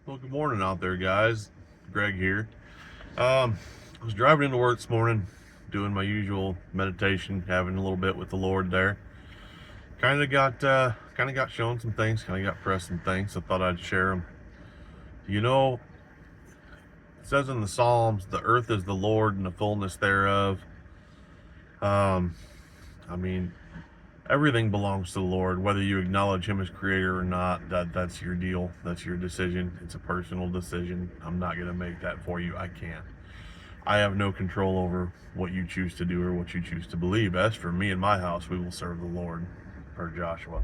Well, good morning out there, guys. Greg here. I was driving into work this morning, doing my usual meditation, having a little bit with the Lord there. Kind of got shown some things, kind of got pressed some things. So I thought I'd share them. You know, it says in the Psalms, "The earth is the Lord and the fullness thereof." Um, I mean, everything belongs to the Lord, whether you acknowledge Him as Creator or not. That's your deal. That's your decision. It's a personal decision. I'm not gonna make that for you. I can't. I have no control over what you choose to do or what you choose to believe. As for me and my house, we will serve the Lord, per Joshua.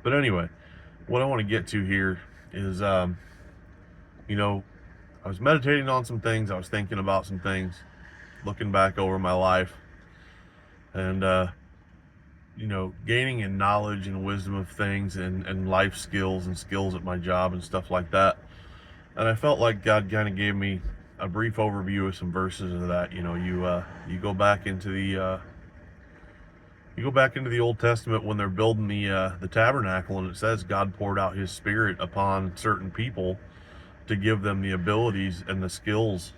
But anyway, what I want to get to here is, you know, I was meditating on some things. I was thinking about some things, looking back over my life, and gaining in knowledge and wisdom of things and life skills and skills at my job and stuff like that. And I felt like God kind of gave me a brief overview of some verses of that. You go back into the Old Testament when they're building the tabernacle, and it says God poured out His Spirit upon certain people to give them the abilities and the skills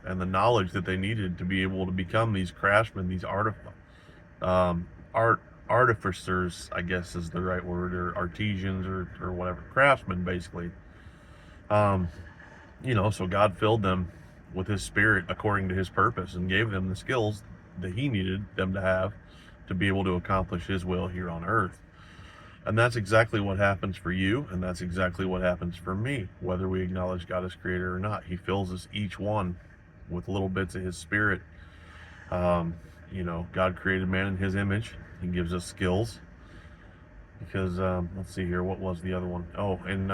and the knowledge that they needed to be able to become these craftsmen, these um, art artificers, I guess is the right word, or artisans, or whatever, craftsmen basically. Um, so God filled them with His Spirit according to His purpose and gave them the skills that He needed them to have to be able to accomplish His will here on earth. And that's exactly what happens for you, and that's exactly what happens for me, whether we acknowledge God as Creator or not. He fills us each one with little bits of His Spirit. God created man in His image. He gives us skills. Because let's see here, what was the other one? Oh, in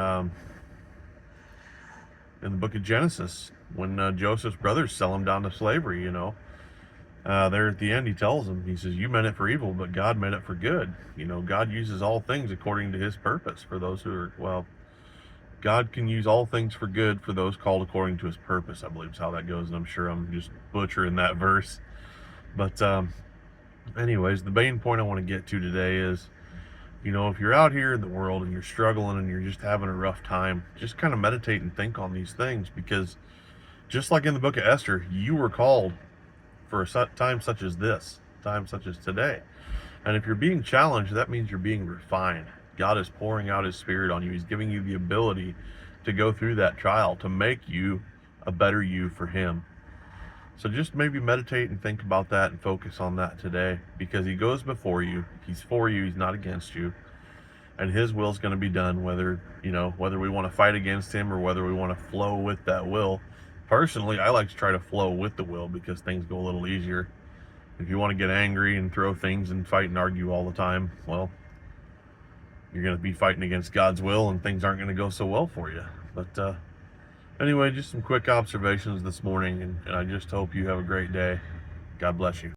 the book of Genesis, when Joseph's brothers sell him down to slavery, there at the end, he tells them, he says, "You meant it for evil, but God meant it for good." God uses all things according to His purpose for those who are, well, God can use all things for good for those called according to His purpose, I believe is how that goes. And I'm sure I'm just butchering that verse. But anyways, the main point I want to get to today is, if you're out here in the world and you're struggling and you're just having a rough time, just kind of meditate and think on these things, because just like in the book of Esther, you were called for a time such as this, time such as today. And if you're being challenged, that means you're being refined. God is pouring out His Spirit on you. He's giving you the ability to go through that trial to make you a better you for Him. So just maybe meditate and think about that and focus on that today, because He goes before you. He's for you. He's not against you. And His will is going to be done, whether we want to fight against Him or whether we want to flow with that will. Personally, I like to try to flow with the will because things go a little easier. If you want to get angry and throw things and fight and argue all the time, well, you're going to be fighting against God's will and things aren't going to go so well for you. But anyway, just some quick observations this morning, and I just hope you have a great day. God bless you.